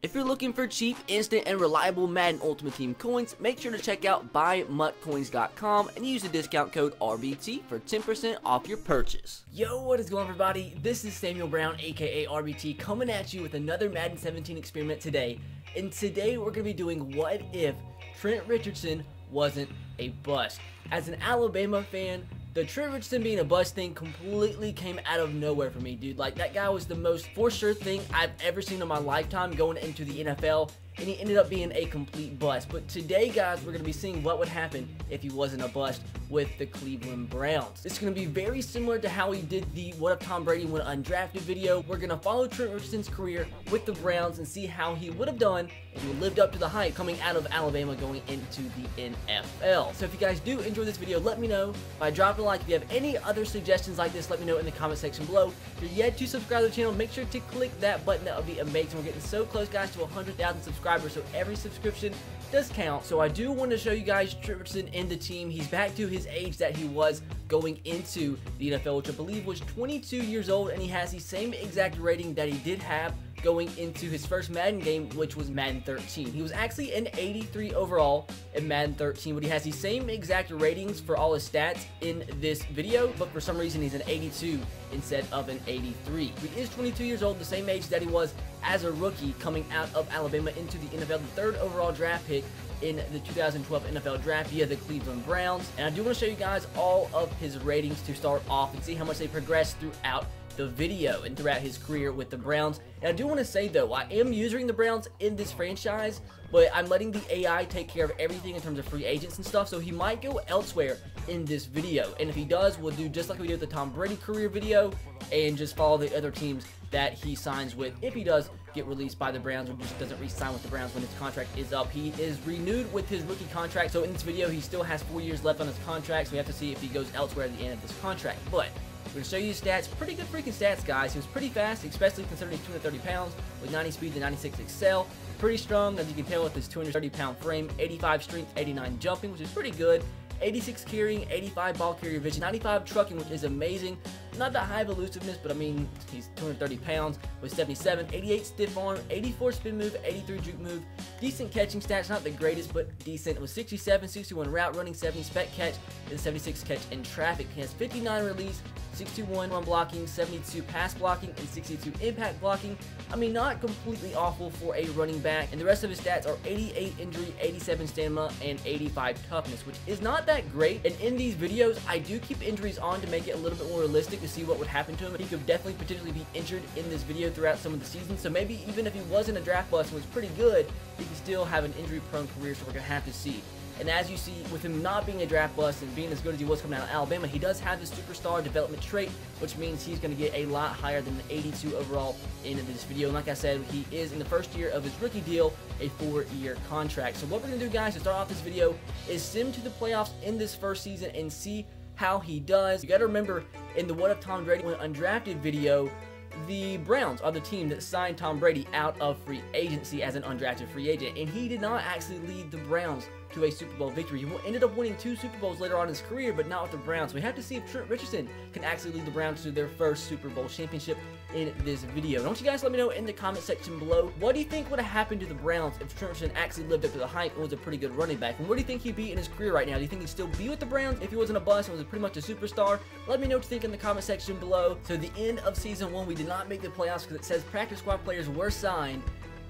If you're looking for cheap, instant, and reliable Madden Ultimate Team coins, make sure to check out buymutcoins.com and use the discount code RBT for 10% off your purchase. Yo, what is going on, everybody? This is Samuel Brown, aka RBT, coming at you with another Madden 17 experiment today. And today we're going to be doing what if Trent Richardson wasn't a bust. As an Alabama fan, the Trent Richardson being a bust thing completely came out of nowhere for me, dude. Like, that guy was the most for sure thing I've ever seen in my lifetime going into the NFL, and he ended up being a complete bust. But today, guys, we're going to be seeing what would happen if he wasn't a bust with the Cleveland Browns. It's going to be very similar to how he did the What If Tom Brady Went Undrafted video. We're going to follow Trent Richardson's career with the Browns and see how he would have done if he lived up to the hype coming out of Alabama going into the NFL. So if you guys do enjoy this video, let me know by dropping a like. If you have any other suggestions like this, let me know in the comment section below. If you're yet to subscribe to the channel, make sure to click that button. That would be amazing. We're getting so close, guys, to 100,000 subscribers, so every subscription does count. So I do want to show you guys Trent Richardson in the team. He's back to his age that he was going into the NFL, which I believe was 22 years old, and he has the same exact rating that he did have going into his first Madden game, which was Madden 13. He was actually an 83 overall in Madden 13, but he has the same exact ratings for all his stats in this video, but for some reason he's an 82 instead of an 83. He is 22 years old, the same age that he was as a rookie coming out of Alabama into the NFL, the third overall draft pick in the 2012 NFL Draft via the Cleveland Browns. And I do want to show you guys all of his ratings to start off and see how much they progress throughout the video and throughout his career with the Browns. And I do want to say, though, I am using the Browns in this franchise, but I'm letting the AI take care of everything in terms of free agents and stuff, so he might go elsewhere in this video. And if he does, we'll do just like we did with the Tom Brady career video and just follow the other teams that he signs with if he does get released by the Browns or just doesn't re-sign with the Browns when his contract is up. He is renewed with his rookie contract, so in this video he still has 4 years left on his contract, so we have to see if he goes elsewhere at the end of this contract. But we're going to show you his stats. Pretty good freaking stats, guys. He was pretty fast, especially considering he's 230 pounds with 90 speed and 96 excel. Pretty strong, as you can tell, with his 230-pound frame, 85 strength, 89 jumping, which is pretty good. 86 carrying, 85 ball carrier vision, 95 trucking, which is amazing. Not that high of elusiveness, but I mean, he's 230 pounds with 77, 88 stiff arm, 84 spin move, 83 juke move. Decent catching stats, not the greatest, but decent. It was 67, 61 route running, 70 spec catch, and 76 catch in traffic. He has 59 release, 61 run blocking, 72 pass blocking, and 62 impact blocking. I mean, not completely awful for a running back. And the rest of his stats are 88 injury, 87 stamina, and 85 toughness, which is not that great. And in these videos, I do keep injuries on to make it a little bit more realistic to see what would happen to him. He could definitely potentially be injured in this video throughout some of the season. So maybe even if he wasn't a draft bust and was pretty good, he could still have an injury-prone career, so we're going to have to see. And as you see, with him not being a draft bust and being as good as he was coming out of Alabama, he does have the superstar development trait, which means he's going to get a lot higher than the 82 overall in this video. And like I said, he is in the first year of his rookie deal, a 4-year contract. So what we're going to do, guys, to start off this video is sim to the playoffs in this first season and see how he does. You got to remember, in the What If Tom Brady Went Undrafted video, the Browns are the team that signed Tom Brady out of free agency as an undrafted free agent, and he did not actually lead the Browns to a Super Bowl victory. He ended up winning 2 Super Bowls later on in his career, but not with the Browns. So we have to see if Trent Richardson can actually lead the Browns to their first Super Bowl championship in this video. And I want you guys to let me know in the comment section below, what do you think would have happened to the Browns if Trent Richardson actually lived up to the hype and was a pretty good running back? And where do you think he'd be in his career right now? Do you think he'd still be with the Browns if he wasn't a bust and was pretty much a superstar? Let me know what you think in the comment section below. So the end of season 1, we did not make the playoffs because it says practice squad players were signed.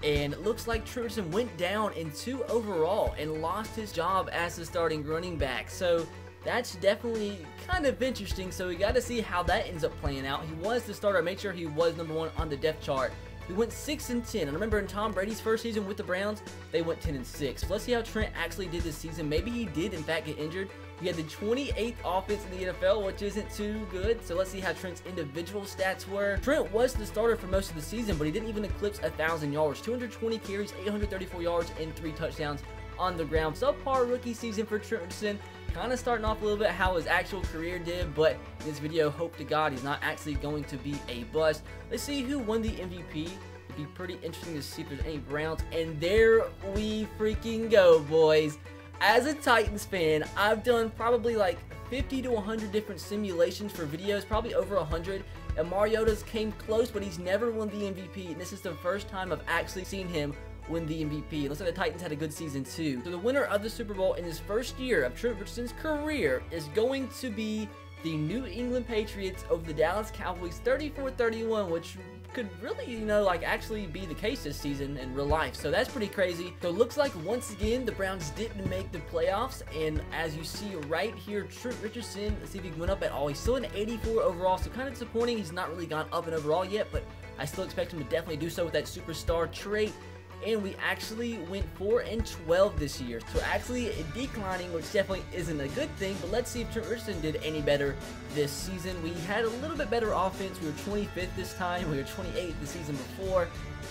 And it looks like Trent Richardson went down in 2 overall and lost his job as the starting running back. So that's definitely kind of interesting. So we got to see how that ends up playing out. He was the starter. I made sure he was #1 on the depth chart. He went 6-10. And remember, in Tom Brady's first season with the Browns, they went 10-6. So let's see how Trent actually did this season. Maybe he did, in fact, get injured. He had the 28th offense in the NFL, which isn't too good. So let's see how Trent's individual stats were. Trent was the starter for most of the season, but he didn't even eclipse 1,000 yards. 220 carries, 834 yards, and 3 touchdowns on the ground. Subpar rookie season for Trent Richardson. Kind of starting off a little bit how his actual career did, but in this video, hope to God he's not actually going to be a bust. Let's see who won the MVP. It'd be pretty interesting to see if there's any Browns. And there we freaking go, boys. As a Titans fan, I've done probably like 50 to 100 different simulations for videos, probably over 100, And Mariota's came close, but he's never won the MVP, and this is the first time I've actually seen him win the MVP. It looks like the Titans had a good season too. So the winner of the Super Bowl in his first year of Trent Richardson's career is going to be the New England Patriots over the Dallas Cowboys 34-31, which could really, you know, like actually be the case this season in real life. So that's pretty crazy. So it looks like once again the Browns didn't make the playoffs, and as you see right here, Trent Richardson, let's see if he went up at all. He's still an 84 overall, so kind of disappointing. He's not really gone up in overall yet, but I still expect him to definitely do so with that superstar trait. And we actually went 4-12 this year, so actually declining, which definitely isn't a good thing. But let's see if Trent Richardson did any better this season. We had a little bit better offense. We were 25th this time. We were 28th the season before.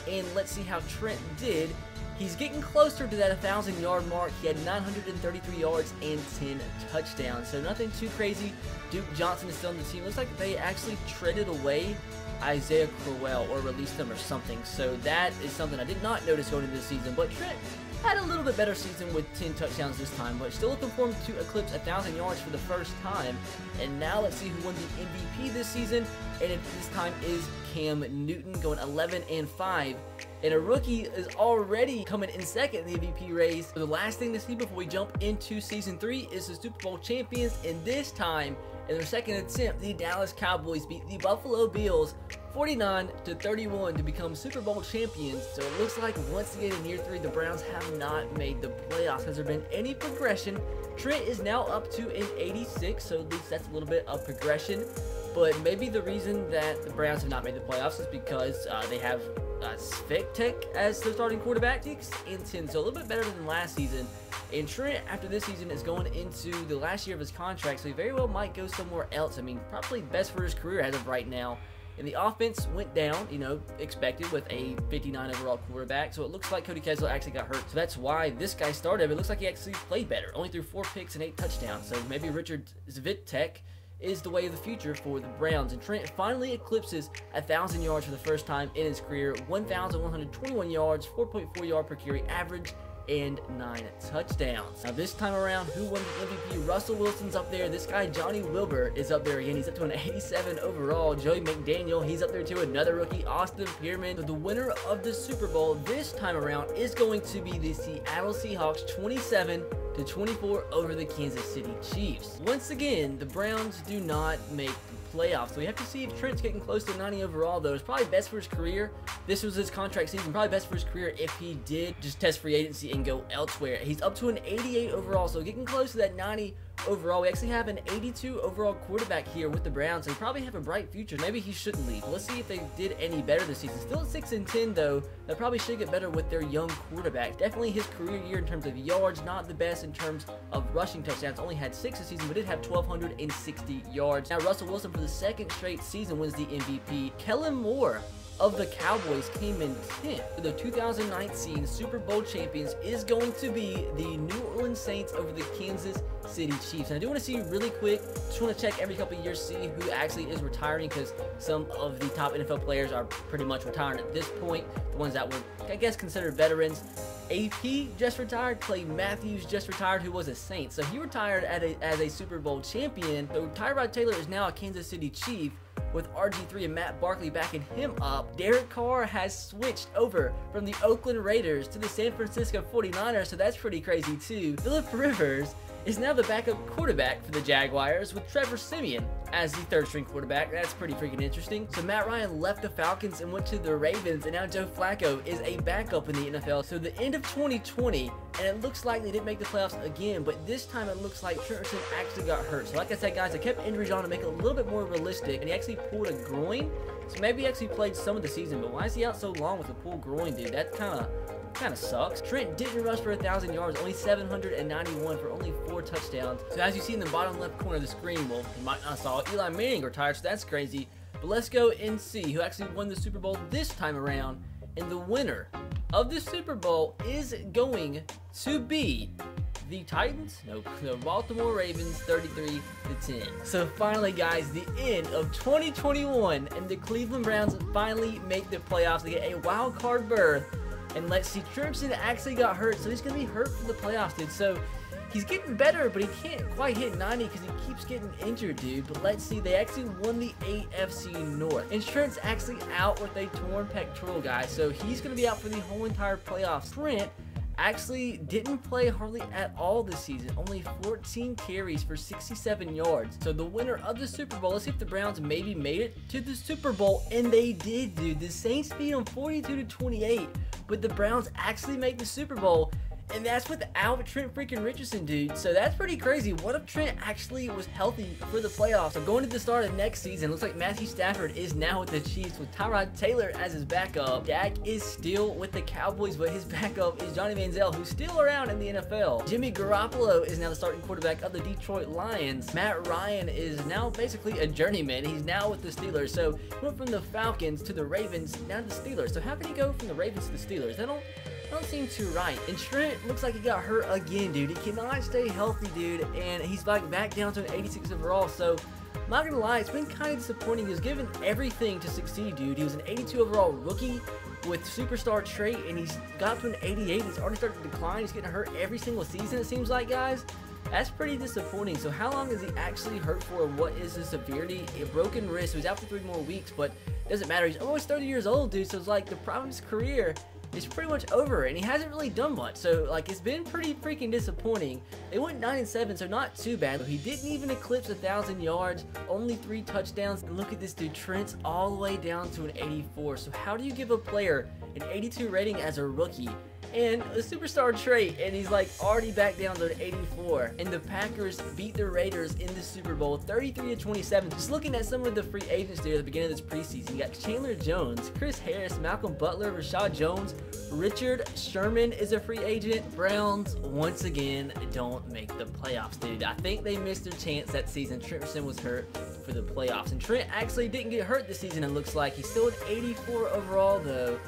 And let's see how Trent did. He's getting closer to that 1,000-yard mark. He had 933 yards and 10 touchdowns, so nothing too crazy. Duke Johnson is still on the team. Looks like they actually traded away Isaiah Crowell or released him or something, so that is something I did not notice going into this season. But Trent had a little bit better season with 10 touchdowns this time, but still looking for him to eclipse 1,000 yards for the first time. And now let's see who won the MVP this season, and this time is Cam Newton, going 11-5. And a rookie is already coming in second in the MVP race. So the last thing to see before we jump into Season 3 is the Super Bowl champions, and this time, in their second attempt, the Dallas Cowboys beat the Buffalo Bills 49-31 to become Super Bowl champions. So it looks like once again in year 3, the Browns have not made the playoffs. Has there been any progression? Trent is now up to an 86, so at least that's a little bit of progression. But maybe the reason that the Browns have not made the playoffs is because they have Tech as the starting quarterback, 6-10, so a little bit better than last season. And Trent, after this season, is going into the last year of his contract, so he very well might go somewhere else. I mean, probably best for his career as of right now. And the offense went down, you know, expected with a 59 overall quarterback. So it looks like Cody Kessler actually got hurt. So that's why this guy started. But it looks like he actually played better. Only threw 4 picks and 8 touchdowns. So maybe Richard Tech is the way of the future for the Browns. And Trent finally eclipses 1,000 yards for the first time in his career. 1,121 yards, 4.4 yard per carry average, and 9 touchdowns. Now this time around, who won the MVP? Russell Wilson's up there. This guy, Johnny Wilbur, is up there again. He's up to an 87 overall. Joey McDaniel, he's up there too. Another rookie, Austin Pearman. So the winner of the Super Bowl this time around is going to be the Seattle Seahawks, 27-24 over the Kansas City Chiefs. Once again, the Browns do not make the playoffs, so we have to see if Trent's getting close to 90 overall, though. It's probably best for his career. This was his contract season. Probably best for his career if he did just test free agency and go elsewhere. He's up to an 88 overall, so getting close to that 90 overall. We actually have an 82 overall quarterback here with the Browns, so they probably have a bright future. Maybe he shouldn't leave. Let's see if they did any better this season. Still at 6-10, though. They probably should get better with their young quarterback. Definitely his career year in terms of yards, not the best in terms of rushing touchdowns. Only had 6 this season, but did have 1,260 yards. Now Russell Wilson, for the second straight season, wins the MVP. Kellen Moore of the Cowboys came in 10th. The 2019 Super Bowl champions is going to be the New Orleans Saints over the Kansas City Chiefs. And I do want to see really quick, just want to check every couple of years, see who actually is retiring, because some of the top NFL players are pretty much retiring at this point. The ones that were, I guess, considered veterans. AP just retired. Clay Matthews just retired, who was a Saint. So he retired as a Super Bowl champion. So Tyrod Taylor is now a Kansas City Chief, with RG3 and Matt Barkley backing him up. Derek Carr has switched over from the Oakland Raiders to the San Francisco 49ers, so that's pretty crazy too. Phillip Rivers is now the backup quarterback for the Jaguars, with Trevor Siemian as the third-string quarterback. That's pretty freaking interesting. So Matt Ryan left the Falcons and went to the Ravens, and now Joe Flacco is a backup in the NFL. So the end of 2020, and it looks like they didn't make the playoffs again, but this time it looks like Trent Richardson actually got hurt. So like I said, guys, I kept injuries on to make it a little bit more realistic, and he actually pulled a groin. So maybe he actually played some of the season, but why is he out so long with a pulled groin, dude? That kind of sucks. Trent didn't rush for 1,000 yards, only 791 for only 4 touchdowns. So as you see in the bottom left corner of the screen, well, you might not saw Eli Manning retired, so that's crazy. But let's go and see who actually won the Super Bowl this time around. And the winner of the Super Bowl is going to be the Titans? Nope. The Baltimore Ravens, 33-10. So finally, guys, the end of 2021, and the Cleveland Browns finally make the playoffs. They get a wild card berth. And let's see, Trent Richardson actually got hurt, so he's going to be hurt for the playoffs, dude. So He's getting better, but he can't quite hit 90 because he keeps getting injured, dude. But let's see, they actually won the AFC North. And Trent's actually out with a torn pectoral, guys, so he's going to be out for the whole entire playoffs. Trent actually didn't play hardly at all this season, only 14 carries for 67 yards. So the winner of the Super Bowl, let's see if the Browns maybe made it to the Super Bowl, and they did, dude. The Saints beat them 42-28, but the Browns actually make the Super Bowl. And that's without Trent freaking Richardson, dude. So that's pretty crazy. What if Trent actually was healthy for the playoffs? So going to the start of next season, looks like Matthew Stafford is now with the Chiefs with Tyrod Taylor as his backup. Dak is still with the Cowboys, but his backup is Johnny Manziel, who's still around in the NFL. Jimmy Garoppolo is now the starting quarterback of the Detroit Lions. Matt Ryan is now basically a journeyman. He's now with the Steelers. So he went from the Falcons to the Ravens, now to the Steelers. So how can he go from the Ravens to the Steelers? That don't seem too right. And Trent looks like he got hurt again, dude. He cannot stay healthy, dude, and he's like back down to an 86 overall. So I'm not gonna lie, it's been kind of disappointing. He was given everything to succeed, dude. He was an 82 overall rookie with superstar trait, and he's got to an 88. He's already started to decline. He's getting hurt every single season, it seems like, guys. That's pretty disappointing. So how long is he actually hurt for? What is the severity? A broken wrist. He was out for 3 more weeks, but it doesn't matter. He's almost 30 years old, dude. So it's like the prime of his career is pretty much over, and he hasn't really done much. So like, it's been pretty freaking disappointing. They went 9-7, so not too bad. He didn't even eclipse 1,000 yards, only 3 touchdowns. And look at this dude, Trent's all the way down to an 84. So how do you give a player an 82 rating as a rookie and a superstar trait, and he's like already back down to an 84? And the Packers beat the Raiders in the Super Bowl 33-27. Just looking at some of the free agents there at the beginning of this preseason, you got Chandler Jones, Chris Harris, Malcolm Butler, Rashad Jones, Richard Sherman is a free agent. Browns once again don't make the playoffs, dude. I think they missed their chance that season. Trent Richardson was hurt for the playoffs, and Trent actually didn't get hurt this season. It looks like he's still an 84 overall though,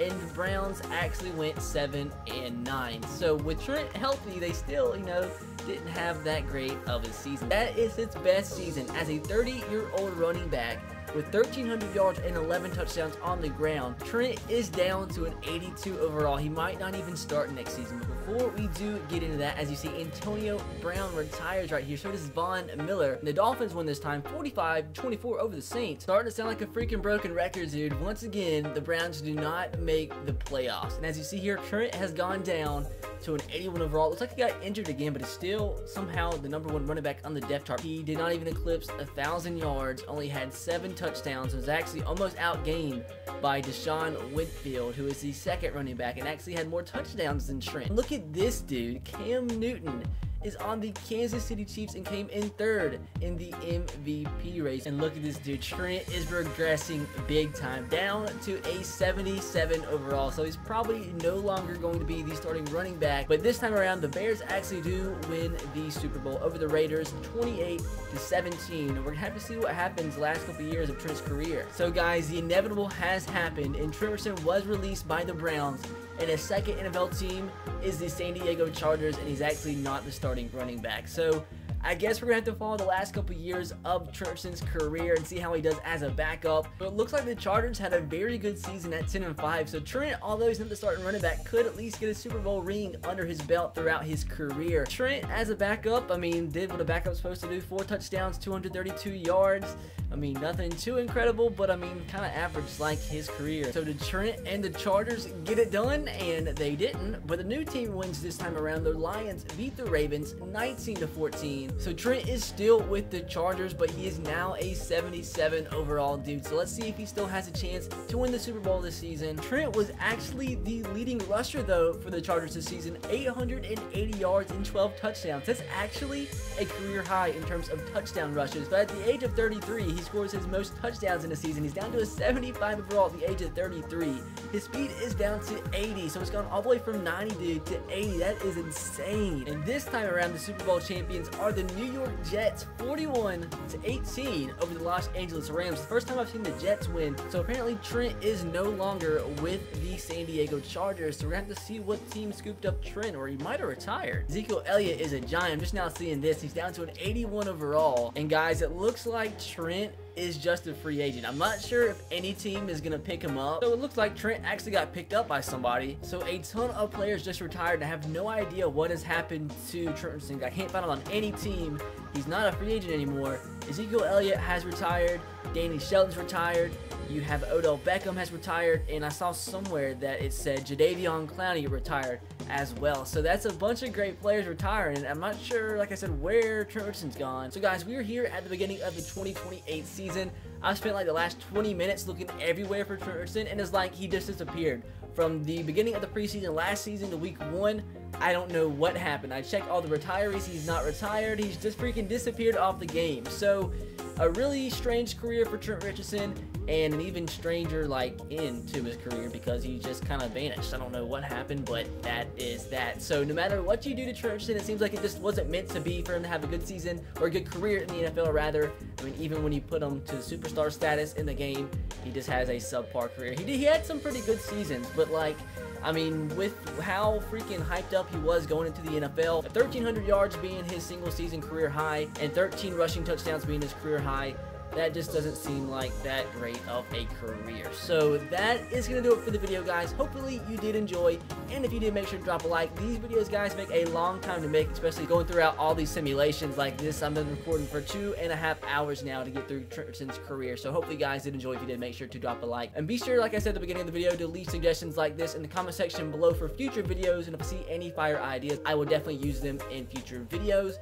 and the Browns actually went 7-9. So with Trent healthy, they still, you know, didn't have that great of a season. That is his best season as a 30-year-old running back with 1,300 yards and 11 touchdowns on the ground. Trent is down to an 82 overall. He might not even start next season. But before we do get into that, as you see, Antonio Brown retires right here. So does Von Miller. And the Dolphins won this time 45-24 over the Saints. Starting to sound like a freaking broken record, dude. Once again, the Browns do not make the playoffs. And as you see here, Trent has gone down to an 81 overall. Looks like he got injured again, but is still somehow the #1 running back on the depth chart. He did not even eclipse 1,000 yards, only had 7 touchdowns, was actually almost outgained by Deshaun Whitfield, who is the second running back, and actually had more touchdowns than Trent. Look at this dude, Cam Newton is on the Kansas City Chiefs and came in 3rd in the MVP race. And look at this dude, Trent is regressing big time, down to a 77 overall. So he's probably no longer going to be the starting running back. But this time around, the Bears actually do win the Super Bowl over the Raiders 28-17. And we're gonna have to see what happens the last couple years of Trent's career. So guys, the inevitable has happened, and Trent Richardson was released by the Browns, and his second NFL team is the San Diego Chargers, and he's actually not the starting running back. So I guess we're going to have to follow the last couple years of Trent Richardson's career and see how he does as a backup. But it looks like the Chargers had a very good season at 10-5. So Trent, although he's not the starting running back, could at least get a Super Bowl ring under his belt throughout his career. Trent, as a backup, I mean, did what a backup's supposed to do. 4 touchdowns, 232 yards. I mean, nothing too incredible, but I mean, kind of average like his career. So did Trent and the Chargers get it done? And they didn't. But the new team wins this time around. The Lions beat the Ravens 19-14. So Trent is still with the Chargers, but he is now a 77 overall dude. So let's see if he still has a chance to win the Super Bowl this season. Trent was actually the leading rusher though for the Chargers this season, 880 yards and 12 touchdowns. That's actually a career high in terms of touchdown rushes. But at the age of 33, he scores his most touchdowns in a season. He's down to a 75 overall at the age of 33. His speed is down to 80, so it's gone all the way from 90, dude, to 80. That is insane. And this time around, the Super Bowl champions are the New York Jets, 41-18 over the Los Angeles Rams. The first time I've seen the Jets win. So apparently Trent is no longer with the San Diego Chargers. So we're going to have to see what team scooped up Trent, or he might have retired. Ezekiel Elliott is a giant. I'm just now seeing this. He's down to an 81 overall. And guys, it looks like Trent is just a free agent. I'm not sure if any team is going to pick him up. So it looks like Trent actually got picked up by somebody. So a ton of players just retired, and I have no idea what has happened to Trent Richardson. I can't find him on any team. He's not a free agent anymore. Ezekiel Elliott has retired. Danny Shelton's retired. You have Odell Beckham has retired, and I saw somewhere that it said Jadeveon Clowney retired as well. So that's a bunch of great players retiring, and I'm not sure, like I said, where Trent Richardson's gone. So guys, we are here at the beginning of the 2028 season. I've spent like the last 20 minutes looking everywhere for Trent Richardson, and it's like he just disappeared. From the beginning of the preseason last season to week 1, I don't know what happened. I checked all the retirees. He's not retired. He's just freaking disappeared off the game. So a really strange career for Trent Richardson, and an even stranger like end to his career because he just kind of vanished. I don't know what happened, but that is that. So no matter what you do to Trent Richardson, it seems like it just wasn't meant to be for him to have a good season, or a good career in the NFL rather. I mean, even when you put him to superstar status in the game, he just has a subpar career. He had some pretty good seasons, but like, I mean, with how freaking hyped up he was going into the NFL, 1,300 yards being his single season career high, and 13 rushing touchdowns being his career high, that just doesn't seem like that great of a career. So that is going to do it for the video, guys. Hopefully you did enjoy, and if you did, make sure to drop a like. These videos, guys, make a long time to make, especially going throughout all these simulations like this. I've been recording for 2.5 hours now to get through Trent Richardson's career. So hopefully you guys did enjoy. If you did, make sure to drop a like. And be sure, like I said at the beginning of the video, to leave suggestions like this in the comment section below for future videos. And if I see any fire ideas, I will definitely use them in future videos.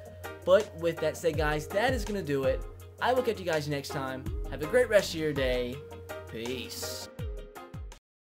But with that said, guys, that is going to do it. I will catch you guys next time. Have a great rest of your day. Peace.